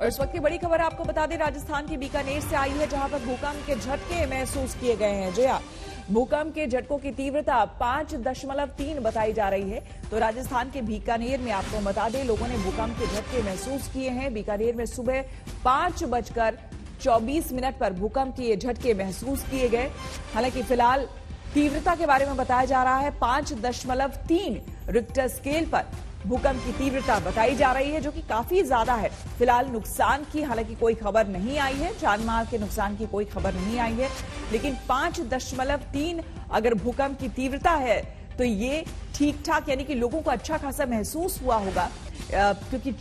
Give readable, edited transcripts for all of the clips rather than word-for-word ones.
और इस वक्त की बड़ी खबर आपको बता दें, राजस्थान के बीकानेर से आई है, जहां पर भूकंप के झटके महसूस किए गए हैं। जी हां, भूकंप के झटकों की तीव्रता 5.3 बताई जा रही है। तो राजस्थान के बीकानेर में आपको बता दें, लोगों ने भूकंप के झटके महसूस किए हैं। बीकानेर में सुबह 5:24 पर भूकंप के ये झटके महसूस किए गए। हालांकि फिलहाल तीव्रता के बारे में बताया जा रहा है 5.3 रिक्टर स्केल पर भूकंप की तीव्रता बताई जा रही है, जो कि काफी ज्यादा है। फिलहाल नुकसान की हालांकि कोई खबर नहीं आई है, जान माल के नुकसान की कोई खबर नहीं आई है, लेकिन 5.3 अगर भूकंप की तीव्रता है तो ये ठीक ठाक, यानी कि लोगों को अच्छा खासा महसूस हुआ होगा, क्योंकि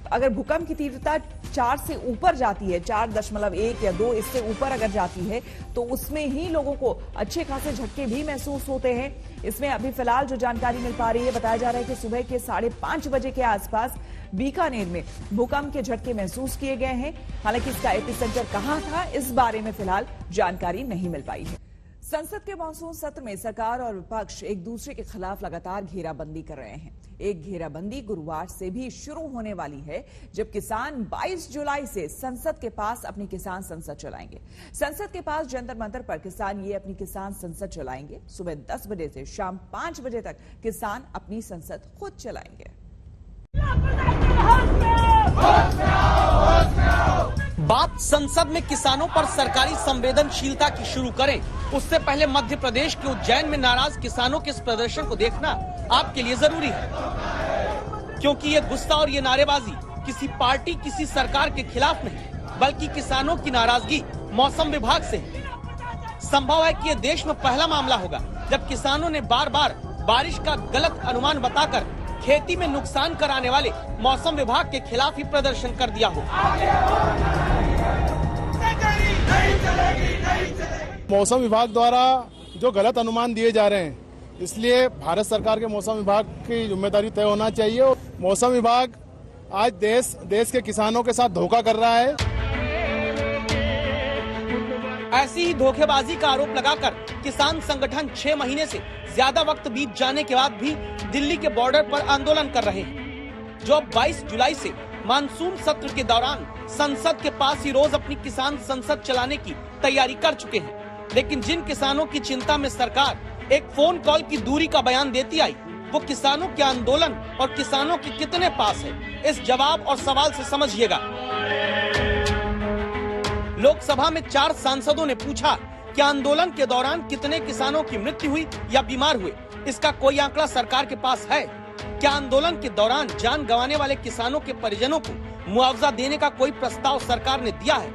अगर भूकंप की तीव्रता 4 से ऊपर जाती है, 4.1 या 2 इससे ऊपर अगर जाती है, तो उसमें ही लोगों को अच्छे खासे झटके भी महसूस होते हैं। इसमें अभी फिलहाल जो जानकारी मिल पा रही है, बताया जा रहा है कि सुबह के 5:30 बजे के आसपास बीकानेर में भूकंप के झटके महसूस किए गए हैं। हालांकि इसका एपिसेंटर कहां था, इस बारे में फिलहाल जानकारी नहीं मिल पाई है। संसद के मानसून सत्र में सरकार और विपक्ष एक दूसरे के खिलाफ लगातार घेराबंदी कर रहे हैं। एक घेराबंदी गुरुवार से भी शुरू होने वाली है, जब किसान 22 जुलाई से संसद के पास अपनी किसान संसद चलाएंगे। संसद के पास जंतर मंतर पर किसान ये अपनी किसान संसद चलाएंगे। सुबह 10 बजे से शाम 5 बजे तक किसान अपनी संसद खुद चलाएंगे। बात संसद में किसानों पर सरकारी संवेदनशीलता की शुरू करें, उससे पहले मध्य प्रदेश के उज्जैन में नाराज किसानों के इस प्रदर्शन को देखना आपके लिए जरूरी है, क्योंकि ये गुस्सा और ये नारेबाजी किसी पार्टी, किसी सरकार के खिलाफ नहीं, बल्कि किसानों की नाराजगी मौसम विभाग से है। संभव है कि ये देश में पहला मामला होगा जब किसानों ने बार बार बारिश का गलत अनुमान बताकर खेती में नुकसान कराने वाले मौसम विभाग के खिलाफ ही प्रदर्शन कर दिया हो। मौसम विभाग द्वारा जो गलत अनुमान दिए जा रहे हैं, इसलिए भारत सरकार के मौसम विभाग की जिम्मेदारी तय होना चाहिए। मौसम विभाग आज देश के किसानों के साथ धोखा कर रहा है। ऐसी ही धोखेबाजी का आरोप लगाकर किसान संगठन 6 महीने से ज्यादा वक्त बीत जाने के बाद भी दिल्ली के बॉर्डर पर आंदोलन कर रहे हैं, जो अब 22 जुलाई से मानसून सत्र के दौरान संसद के पास ही रोज अपनी किसान संसद चलाने की तैयारी कर चुके हैं। लेकिन जिन किसानों की चिंता में सरकार एक फोन कॉल की दूरी का बयान देती आई, वो किसानों के आंदोलन और किसानों के कितने पास है, इस जवाब और सवाल से समझिएगा। लोकसभा में 4 सांसदों ने पूछा कि आंदोलन के दौरान कितने किसानों की मृत्यु हुई या बीमार हुए, इसका कोई आंकड़ा सरकार के पास है? क्या आंदोलन के दौरान जान गंवाने वाले किसानों के परिजनों को मुआवजा देने का कोई प्रस्ताव सरकार ने दिया है?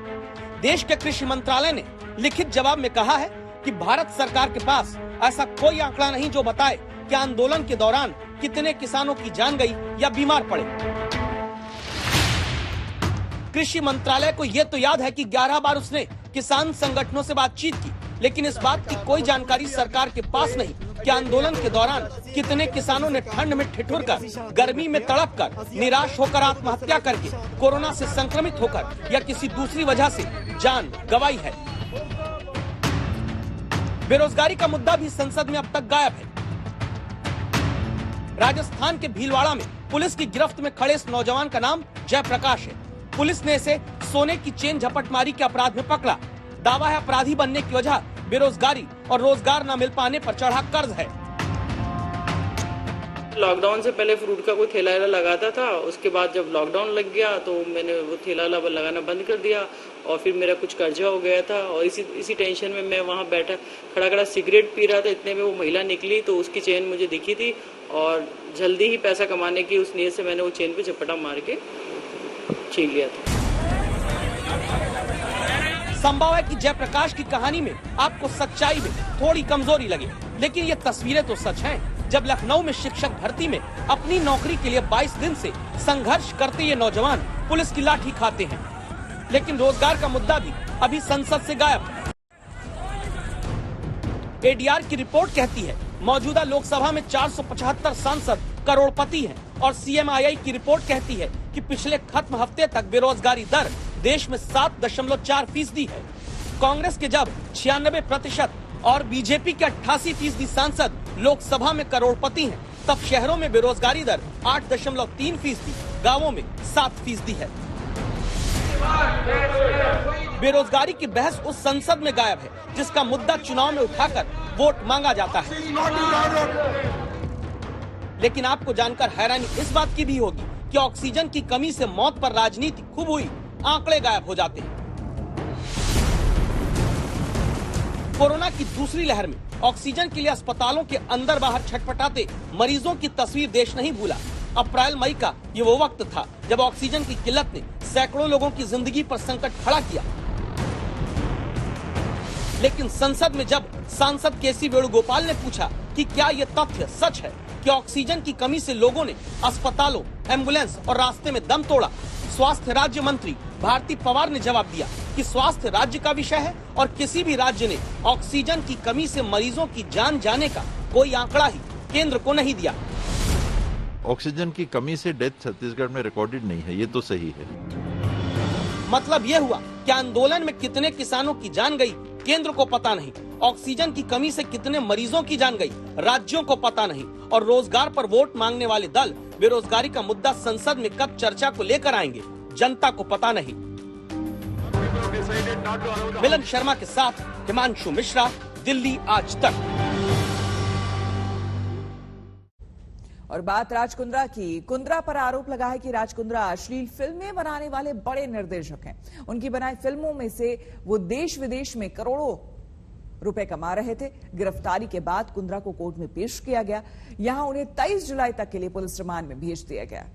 देश के कृषि मंत्रालय ने लिखित जवाब में कहा है कि भारत सरकार के पास ऐसा कोई आंकड़ा नहीं जो बताए कि आंदोलन के दौरान कितने किसानों की जान गई या बीमार पड़े। कृषि मंत्रालय को ये तो याद है कि 11 बार उसने किसान संगठनों से बातचीत की, लेकिन इस बात की कोई जानकारी सरकार के पास नहीं कि आंदोलन के दौरान कितने किसानों ने ठंड में ठिठुरकर, गर्मी में तड़पकर, निराश होकर आत्महत्या करके, कोरोना से संक्रमित होकर या किसी दूसरी वजह से जान गंवाई है। बेरोजगारी का मुद्दा भी संसद में अब तक गायब है। राजस्थान के भीलवाड़ा में पुलिस की गिरफ्त में खड़े इस नौजवान का नाम जयप्रकाश है। पुलिस ने इसे सोने की चेन झपटमारी के अपराध में पकड़ा। दावा है अपराधी बनने की वजह बेरोजगारी और रोजगार न मिल पाने पर चढ़ा कर्ज है। लॉकडाउन से पहले फ्रूट का कोई ठेला लगाता था, उसके बाद जब लॉकडाउन लग गया तो मैंने वो ठेला लगाना बंद कर दिया और फिर मेरा कुछ कर्जा हो गया था और इसी टेंशन में मैं वहाँ बैठा खड़ा सिगरेट पी रहा था। इतने में वो महिला निकली तो उसकी चेन मुझे दिखी थी और जल्दी ही पैसा कमाने की उस नीयत से मैंने वो चेन पे झपटा मार के छीन लिया था। संभव है कि जयप्रकाश की कहानी में आपको सच्चाई में थोड़ी कमजोरी लगे, लेकिन ये तस्वीरें तो सच हैं। जब लखनऊ में शिक्षक भर्ती में अपनी नौकरी के लिए 22 दिन से संघर्ष करते ये नौजवान पुलिस की लाठी खाते हैं, लेकिन रोजगार का मुद्दा भी अभी संसद से गायब है। एडीआर की रिपोर्ट कहती है मौजूदा लोकसभा में 475 सांसद करोड़पति हैं और सीएमआईआई की रिपोर्ट कहती है कि पिछले खत्म हफ्ते तक बेरोजगारी दर देश में 7.4% है। कांग्रेस के जब 96% और बीजेपी के 88% सांसद लोकसभा में करोड़पति हैं, तब शहरों में बेरोजगारी दर 8.3%, गांवों में 7% है। बेरोजगारी की बहस उस संसद में गायब है जिसका मुद्दा चुनाव में उठाकर वोट मांगा जाता है। लेकिन आपको जानकर हैरानी इस बात की भी होगी कि ऑक्सीजन की कमी से मौत पर राजनीति खूब हुई, आंकड़े गायब हो जाते हैं। कोरोना की दूसरी लहर में ऑक्सीजन के लिए अस्पतालों के अंदर बाहर छटपटाते मरीजों की तस्वीर देश नहीं भूला। अप्रैल मई का ये वो वक्त था जब ऑक्सीजन की किल्लत ने सैकड़ों लोगों की जिंदगी पर संकट खड़ा किया। लेकिन संसद में जब सांसद केसी वेणुगोपाल ने पूछा कि क्या ये तथ्य सच है कि ऑक्सीजन की कमी से लोगों ने अस्पतालों, एम्बुलेंस और रास्ते में दम तोड़ा, स्वास्थ्य राज्य मंत्री भारती पवार ने जवाब दिया कि स्वास्थ्य राज्य का विषय है और किसी भी राज्य ने ऑक्सीजन की कमी से मरीजों की जान जाने का कोई आंकड़ा ही केंद्र को नहीं दिया। ऑक्सीजन की कमी से डेथ छत्तीसगढ़ में रिकॉर्डेड नहीं है, ये तो सही है। मतलब ये हुआ कि आंदोलन में कितने किसानों की जान गई केंद्र को पता नहीं, ऑक्सीजन की कमी से कितने मरीजों की जान गई राज्यों को पता नहीं, और रोजगार पर वोट मांगने वाले दल बेरोजगारी का मुद्दा संसद में कब चर्चा को लेकर आएंगे जनता को पता नहीं। मिलन शर्मा के साथ हिमांशु मिश्रा, दिल्ली आज तक। और बात राज कुंद्रा की। कुंद्रा पर आरोप लगा है कि राज कुंद्रा अश्लील फिल्में बनाने वाले बड़े निर्देशक हैं। उनकी बनाई फिल्मों में से वो देश विदेश में करोड़ों रुपए कमा रहे थे। गिरफ्तारी के बाद कुंद्रा को कोर्ट में पेश किया गया। यहां उन्हें 23 जुलाई तक के लिए पुलिस रिमांड में भेज दिया गया।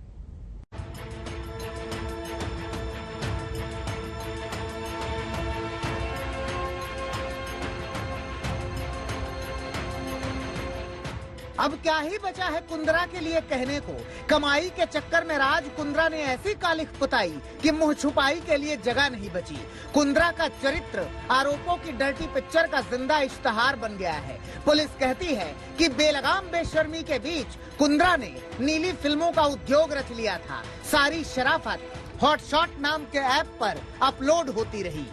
अब क्या ही बचा है कुंद्रा के लिए कहने को। कमाई के चक्कर में राज कुंद्रा ने ऐसी कालिख पुताई कि मुंह छुपाई के लिए जगह नहीं बची। कुंद्रा का चरित्र आरोपों की डर्टी पिक्चर का जिंदा इश्तहार बन गया है। पुलिस कहती है कि बेलगाम बेशर्मी के बीच कुंद्रा ने नीली फिल्मों का उद्योग रच लिया था। सारी शराफत हॉटशॉट नाम के ऐप पर अपलोड होती रही।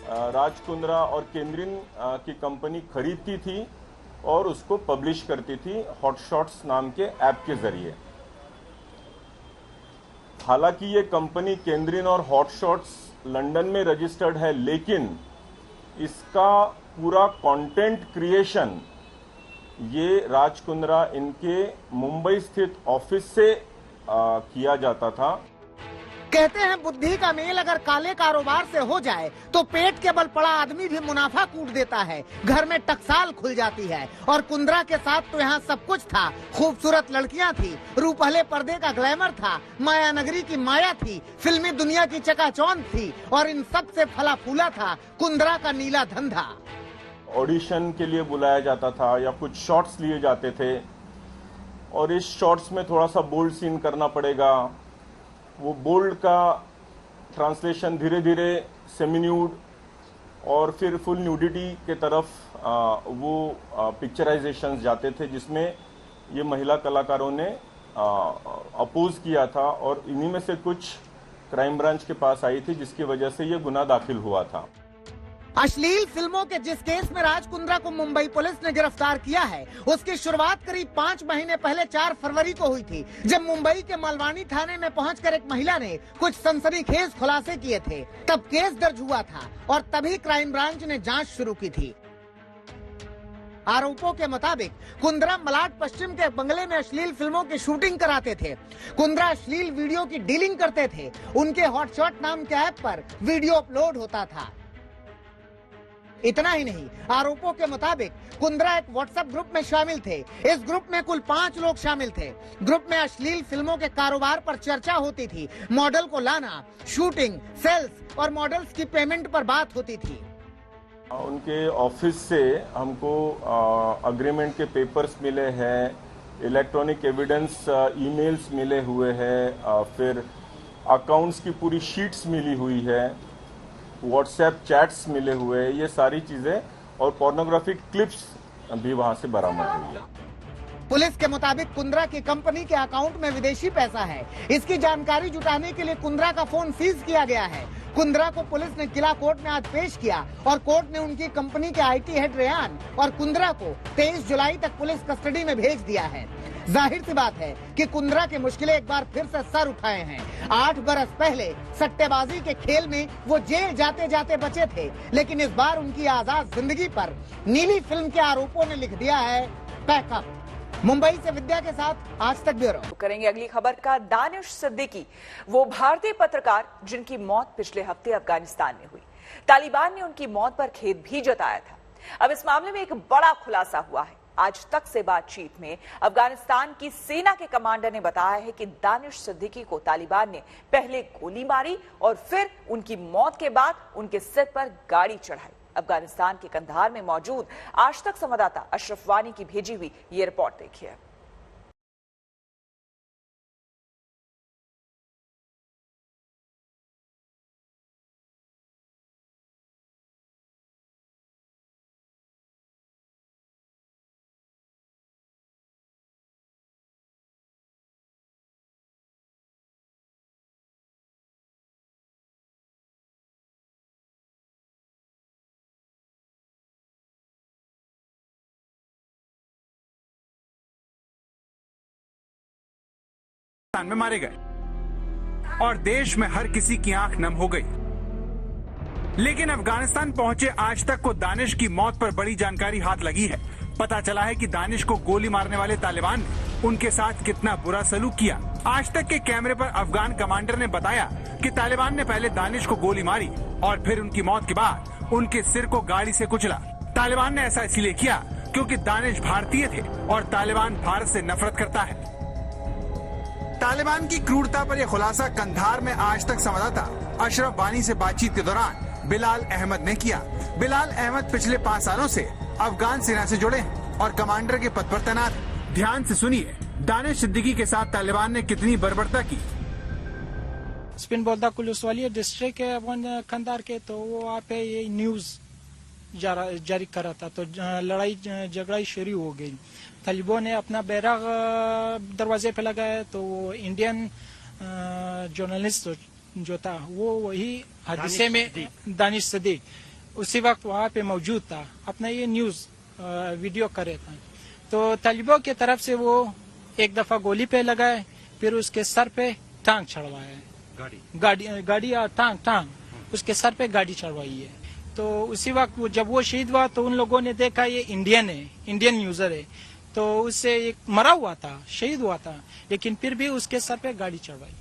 राज कुंद्रा और केंद्रीन की कंपनी खरीदती थी और उसको पब्लिश करती थी हॉटशॉट्स नाम के ऐप के जरिए। हालांकि ये कंपनी केंद्रीन और हॉटशॉट्स लंदन में रजिस्टर्ड है, लेकिन इसका पूरा कंटेंट क्रिएशन ये राज कुंद्रा इनके मुंबई स्थित ऑफिस से किया जाता था। कहते हैं बुद्धि का मेल अगर काले कारोबार से हो जाए तो पेट के बल पड़ा आदमी भी मुनाफा कूट देता है, घर में टकसाल खुल जाती है। और कुंद्रा के साथ तो यहाँ सब कुछ था। खूबसूरत लड़कियाँ थी, रूपहले पर्दे का ग्लैमर था, माया नगरी की माया थी, फिल्मी दुनिया की चकाचौंध थी, और इन सब से फला फूला था कुंद्रा का नीला धंधा। ऑडिशन के लिए बुलाया जाता था या कुछ शॉट्स लिए जाते थे और इस शॉट्स में थोड़ा सा बोल्ड सीन करना पड़ेगा। वो बोल्ड का ट्रांसलेशन धीरे धीरे सेमी न्यूड और फिर फुल न्यूडिटी के तरफ वो पिक्चराइजेशंस जाते थे, जिसमें ये महिला कलाकारों ने अपोज किया था और इन्हीं में से कुछ क्राइम ब्रांच के पास आई थी, जिसकी वजह से ये गुनाह दाखिल हुआ था। अश्लील फिल्मों के जिस केस में राज कुंद्रा को मुंबई पुलिस ने गिरफ्तार किया है, उसकी शुरुआत करीब 5 महीने पहले 4 फरवरी को हुई थी, जब मुंबई के मालवानी थाने में पहुंचकर एक महिला ने कुछ सनसनीखेज खुलासे किए थे। तब केस दर्ज हुआ था और तभी क्राइम ब्रांच ने जांच शुरू की थी। आरोपों के मुताबिक कुंद्रा मलाड पश्चिम के बंगले में अश्लील फिल्मों की शूटिंग कराते थे। कुंद्रा अश्लील वीडियो की डीलिंग करते थे। उनके हॉटशॉट नाम के ऐप पर वीडियो अपलोड होता था। इतना ही नहीं, आरोपों के मुताबिक कुंद्रा एक व्हाट्सएप ग्रुप में शामिल थे। इस ग्रुप में कुल 5 लोग शामिल थे। ग्रुप में अश्लील फिल्मों के कारोबार पर चर्चा होती थी। मॉडल को लाना, शूटिंग, सेल्स और मॉडल्स की पेमेंट पर बात होती थी। उनके ऑफिस से हमको अग्रीमेंट के पेपर्स मिले हैं, इलेक्ट्रॉनिक एविडेंस ईमेल्स मिले हुए हैं, फिर अकाउंट्स की पूरी शीट्स मिली हुई है, व्हाट्सएप चैट्स मिले हुए, ये सारी चीजें और पोर्नोग्राफिक क्लिप्स भी वहां से बरामद हुई है। पुलिस के मुताबिक कुंद्रा की कंपनी के अकाउंट में विदेशी पैसा है। इसकी जानकारी जुटाने के लिए कुंद्रा का फोन सीज किया गया है। कुंद्रा को पुलिस ने किला कोर्ट में आज पेश किया और कोर्ट ने उनकी कंपनी के IT हेड रेयान और कुंद्रा को 23 जुलाई तक पुलिस कस्टडी में भेज दिया है। जाहिर सी बात है कि कुंद्रा की मुश्किलें एक बार फिर से सर उठाए हैं। 8 बरस पहले सट्टेबाजी के खेल में वो जेल जाते जाते बचे थे, लेकिन इस बार उनकी आजाद जिंदगी पर नीली फिल्म के आरोपों ने लिख दिया है पैकअप। मुंबई से विद्या के साथ आज तक ब्यूरो। करेंगे अगली खबर का। दानिश सिद्दीकी, वो भारतीय पत्रकार जिनकी मौत पिछले हफ्ते अफगानिस्तान में हुई। तालिबान ने उनकी मौत पर खेद भी जताया था। अब इस मामले में एक बड़ा खुलासा हुआ है। आज तक से बातचीत में अफगानिस्तान की सेना के कमांडर ने बताया है कि दानिश सिद्दीकी को तालिबान ने पहले गोली मारी और फिर उनकी मौत के बाद उनके सिर पर गाड़ी चढ़ाई। अफगानिस्तान के कंधार में मौजूद आज तक संवाददाता अशरफ वानी की भेजी हुई ये रिपोर्ट देखिए। में मारे गए और देश में हर किसी की आंख नम हो गई। लेकिन अफगानिस्तान पहुंचे आज तक को दानिश की मौत पर बड़ी जानकारी हाथ लगी है। पता चला है कि दानिश को गोली मारने वाले तालिबान ने उनके साथ कितना बुरा सलूक किया। आज तक के कैमरे पर अफगान कमांडर ने बताया कि तालिबान ने पहले दानिश को गोली मारी और फिर उनकी मौत के बाद उनके सिर को गाड़ी से कुचला। तालिबान ने ऐसा इसलिए किया क्योंकि दानिश भारतीय थे और तालिबान भारत से नफरत करता है। तालिबान की क्रूरता पर यह खुलासा कंधार में आज तक संवाददाता अशरफ वानी से बातचीत के दौरान बिलाल अहमद ने किया। बिलाल अहमद पिछले 5 सालों से अफगान सेना से जुड़े हैं और कमांडर के पद पर तैनात। ध्यान से सुनिए दानिश सिद्दीकी के साथ तालिबान ने कितनी बर्बरता की। स्पिन बोलदा कुलूसवालिया डिस्ट्रिक्ट है अफगान कंधार के, तो वो वहाँ पे ये न्यूज जारी कर रहा था, तो लड़ाई झगड़ा शुरू हो गई। तालिबान ने अपना बैरक दरवाजे पे लगाया, तो वो इंडियन जर्नलिस्ट जो था वो वही हादसे में दानिश सिद्दीकी उसी वक्त वहाँ पे मौजूद था, अपना ये न्यूज वीडियो कर रहा था। तो तालिबान की तरफ से वो एक दफा गोली पे लगाए, फिर उसके सर पे टांग चढ़वाया, गाड़ी और टांग उसके सर पे गाड़ी चढ़वाई है। तो उसी वक्त जब वो शहीद हुआ तो उन लोगों ने देखा ये इंडियन है, इंडियन यूजर है, तो उससे एक मरा हुआ था, शहीद हुआ था, लेकिन फिर भी उसके सर पे गाड़ी चढ़वाई।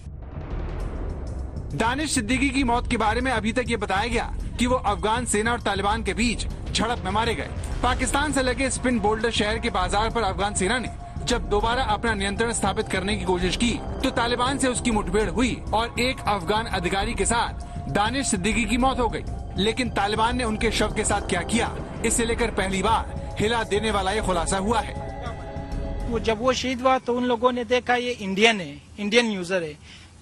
दानिश सिद्दीकी की मौत के बारे में अभी तक ये बताया गया कि वो अफगान सेना और तालिबान के बीच झड़प में मारे गए। पाकिस्तान से लगे स्पिन बोल्डर शहर के बाजार पर अफगान सेना ने जब दोबारा अपना नियंत्रण स्थापित करने की कोशिश की तो तालिबान से उसकी मुठभेड़ हुई और एक अफगान अधिकारी के साथ दानिश सिद्दीकी की मौत हो गई। लेकिन तालिबान ने उनके शव के साथ क्या किया, इसे लेकर पहली बार हिला देने वाला ये खुलासा हुआ है। वो जब वो शहीद हुआ तो उन लोगों ने देखा ये इंडियन है, इंडियन यूजर है,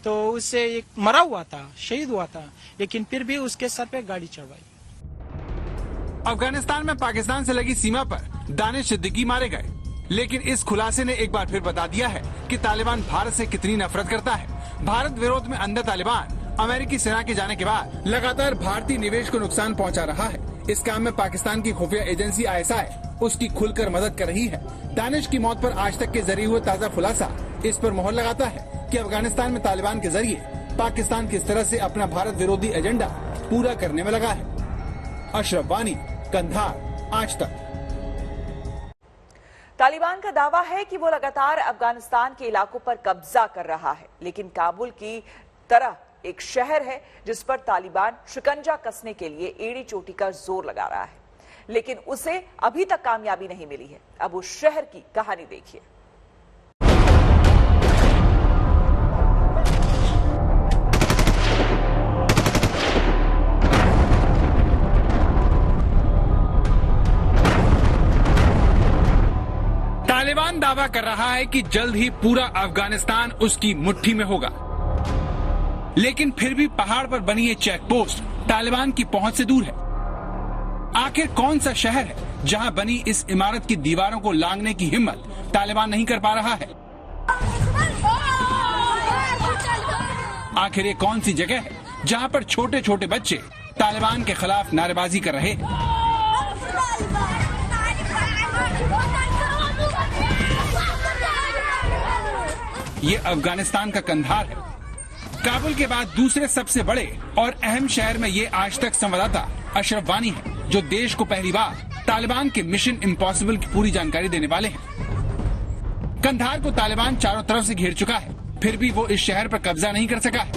तो उससे एक मरा हुआ था, शहीद हुआ था, लेकिन फिर भी उसके सर पे गाड़ी चढ़वाई। अफगानिस्तान में पाकिस्तान से लगी सीमा पर दानिश सिद्दीकी मारे गए, लेकिन इस खुलासे ने एक बार फिर बता दिया है कि तालिबान भारत से कितनी नफरत करता है। भारत विरोध में अंधा तालिबान अमेरिकी सेना के जाने के बाद लगातार भारतीय निवेश को नुकसान पहुंचा रहा है। इस काम में पाकिस्तान की खुफिया एजेंसी ISI उसकी खुलकर मदद कर रही है। दानिश की मौत पर आज तक के जरिए हुए ताज़ा खुलासा इस पर मोहर लगाता है कि अफगानिस्तान में तालिबान के जरिए पाकिस्तान किस तरह से अपना भारत विरोधी एजेंडा पूरा करने में लगा है। अशरफ वानी, कंधार, आज तक। तालिबान का दावा है कि वो लगातार अफगानिस्तान के इलाकों पर कब्जा कर रहा है, लेकिन काबुल की तरह एक शहर है जिस पर तालिबान शिकंजा कसने के लिए एड़ी चोटी का जोर लगा रहा है, लेकिन उसे अभी तक कामयाबी नहीं मिली है। अब उस शहर की कहानी देखिए। तालिबान दावा कर रहा है कि जल्द ही पूरा अफगानिस्तान उसकी मुट्ठी में होगा, लेकिन फिर भी पहाड़ पर बनी ये चेक पोस्ट तालिबान की पहुंच से दूर है। आखिर कौन सा शहर है जहां बनी इस इमारत की दीवारों को लांघने की हिम्मत तालिबान नहीं कर पा रहा है? आखिर ये कौन सी जगह है जहां पर छोटे छोटे बच्चे तालिबान के खिलाफ नारेबाजी कर रहे हैं। ये अफगानिस्तान का कंधार है। काबुल के बाद दूसरे सबसे बड़े और अहम शहर में ये आज तक संवाददाता अशरफ वानी है, जो देश को पहली बार तालिबान के मिशन इम्पॉसिबल की पूरी जानकारी देने वाले हैं। कंधार को तालिबान चारों तरफ से घेर चुका है, फिर भी वो इस शहर पर कब्जा नहीं कर सका है।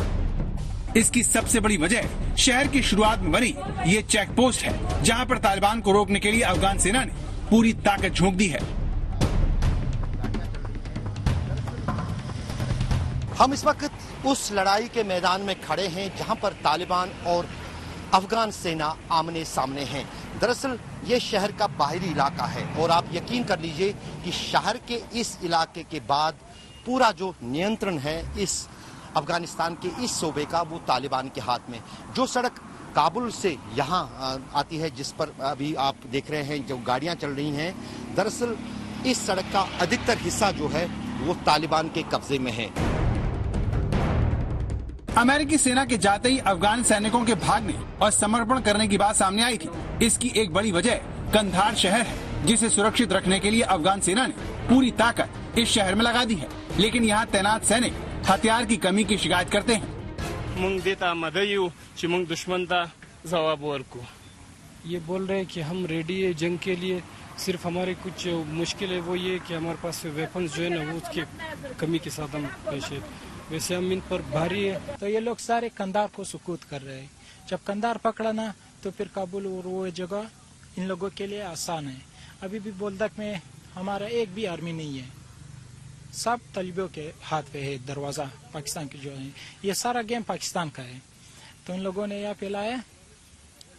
इसकी सबसे बड़ी वजह शहर की शुरुआत में बनी ये चेक पोस्ट है, जहां पर तालिबान को रोकने के लिए अफगान सेना ने पूरी ताकत झोंक दी है। हम इस वक्त उस लड़ाई के मैदान में खड़े हैं जहां पर तालिबान और अफगान सेना आमने सामने हैं। दरअसल ये शहर का बाहरी इलाका है और आप यकीन कर लीजिए कि शहर के इस इलाके के बाद पूरा जो नियंत्रण है इस अफगानिस्तान के इस सूबे का, वो तालिबान के हाथ में। जो सड़क काबुल से यहाँ आती है, जिस पर अभी आप देख रहे हैं जो गाड़ियाँ चल रही हैं, दरअसल इस सड़क का अधिकतर हिस्सा जो है वो तालिबान के कब्जे में है। अमेरिकी सेना के जाते ही अफगान सैनिकों के भागने और समर्पण करने की बात सामने आई थी। इसकी एक बड़ी वजह कंधार शहर है, जिसे सुरक्षित रखने के लिए अफगान सेना ने पूरी ताकत इस शहर में लगा दी है। लेकिन यहाँ तैनात सैनिक हथियार की कमी की शिकायत करते हैं। ये बोल रहे हैं कि हम रेडी है जंग के लिए, सिर्फ हमारे कुछ मुश्किल है वो ये कि हमारे पास वेपन्स जो है ना वो उसके कमी के साथ हम पेश है। वैसे हम इन पर भारी है। तो ये लोग सारे कंधार को सुकूत कर रहे हैं। जब कंधार पकड़ा ना तो फिर काबुल और वो जगह इन लोगों के लिए आसान है। अभी भी बोलदक में हमारा एक भी आर्मी नहीं है, सब तलिबों के हाथ पे है दरवाजा पाकिस्तान की जो है। ये सारा गेम पाकिस्तान का है। तो इन लोगों ने यहाँ पे लाया,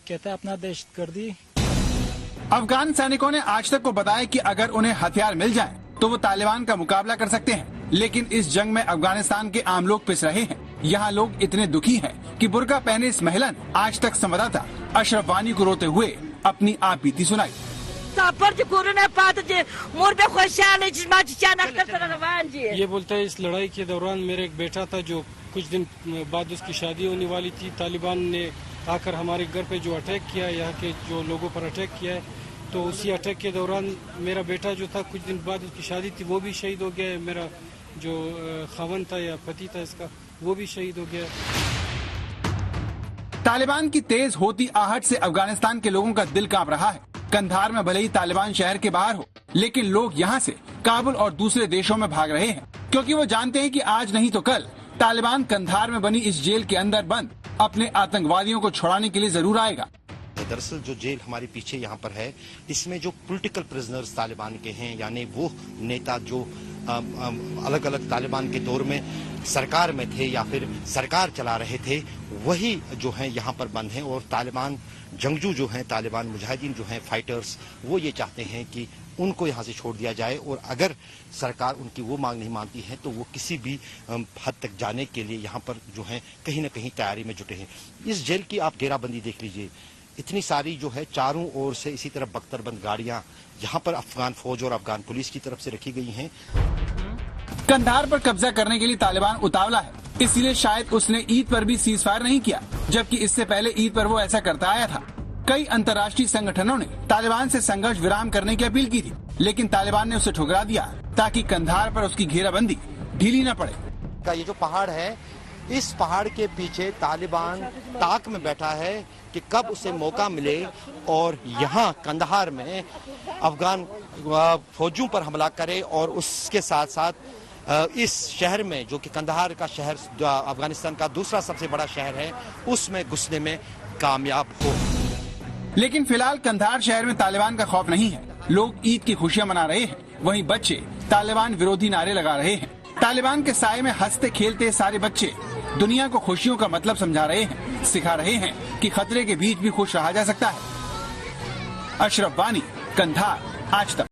कहते हैं अपना दहशतगर्दी। अफगान सैनिकों ने आज तक को बताया कि अगर उन्हें हथियार मिल जाए तो वो तालिबान का मुकाबला कर सकते हैं। लेकिन इस जंग में अफगानिस्तान के आम लोग पिस रहे हैं। यहाँ लोग इतने दुखी हैं कि बुर्का पहने इस महिला ने आज तक संवाददाता अशरफ वानी को रोते हुए अपनी आप बीती सुनाई। ये बोलता है इस लड़ाई के दौरान मेरा एक बेटा था जो कुछ दिन बाद उसकी शादी होने वाली थी। तालिबान ने आकर हमारे घर पे जो अटैक किया, यहाँ के जो लोगों पर अटैक किया है, तो उसी अटैक के दौरान मेरा बेटा जो था कुछ दिन बाद उसकी शादी थी वो भी शहीद हो गया है। मेरा जो खावन था या पति था इसका वो भी शहीद हो गया। तालिबान की तेज होती आहट से अफगानिस्तान के लोगों का दिल कांप रहा है। कंधार में भले ही तालिबान शहर के बाहर हो, लेकिन लोग यहाँ से काबुल और दूसरे देशों में भाग रहे हैं, क्योंकि वो जानते हैं कि आज नहीं तो कल तालिबान कंधार में बनी इस जेल के अंदर बंद अपने आतंकवादियों को छुड़ाने के लिए जरूर आएगा। दरअसल जो जेल हमारे पीछे यहाँ पर है, इसमें जो पॉलिटिकल प्रिजनर्स तालिबान के हैं, यानी वो नेता जो अलग अलग तालिबान के दौर में सरकार में थे या फिर सरकार चला रहे थे, वही जो हैं यहाँ पर बंद हैं। और तालिबान जंगजू जो हैं, तालिबान मुजाहिदीन जो हैं, फाइटर्स, वो ये चाहते हैं कि उनको यहाँ से छोड़ दिया जाए। और अगर सरकार उनकी वो मांग नहीं मानती है तो वो किसी भी हद तक जाने के लिए यहाँ पर जो है कहीं न कहीं तैयारी में जुटे हैं। इस जेल की आप घेराबंदी देख लीजिए, इतनी सारी जो है चारों ओर से इसी तरह बख्तरबंद गाड़ियां यहाँ पर अफगान फौज और अफगान पुलिस की तरफ से रखी गई हैं। कंधार पर कब्जा करने के लिए तालिबान उतावला है, इसलिए शायद उसने ईद पर भी सीज फायर नहीं किया, जबकि इससे पहले ईद पर वो ऐसा करता आया था। कई अंतर्राष्ट्रीय संगठनों ने तालिबान से संघर्ष विराम करने की अपील की थी, लेकिन तालिबान ने उसे ठुकरा दिया ताकि कंधार पर उसकी घेराबंदी ढीली न पड़े। ये जो पहाड़ है, इस पहाड़ के पीछे तालिबान ताक में बैठा है कि कब उसे मौका मिले और यहाँ कंधार में अफगान फौजों पर हमला करे और उसके साथ साथ इस शहर में, जो कि कंधार का शहर अफगानिस्तान का दूसरा सबसे बड़ा शहर है, उसमें घुसने में कामयाब हो। लेकिन फिलहाल कंधार शहर में तालिबान का खौफ नहीं है। लोग ईद की खुशियां मना रहे हैं, वहीं बच्चे तालिबान विरोधी नारे लगा रहे हैं। तालिबान के साए में हंसते खेलते सारे बच्चे दुनिया को खुशियों का मतलब समझा रहे हैं, सिखा रहे हैं कि खतरे के बीच भी खुश रहा जा सकता है। अशरफ वानी, कंधार, आज तक।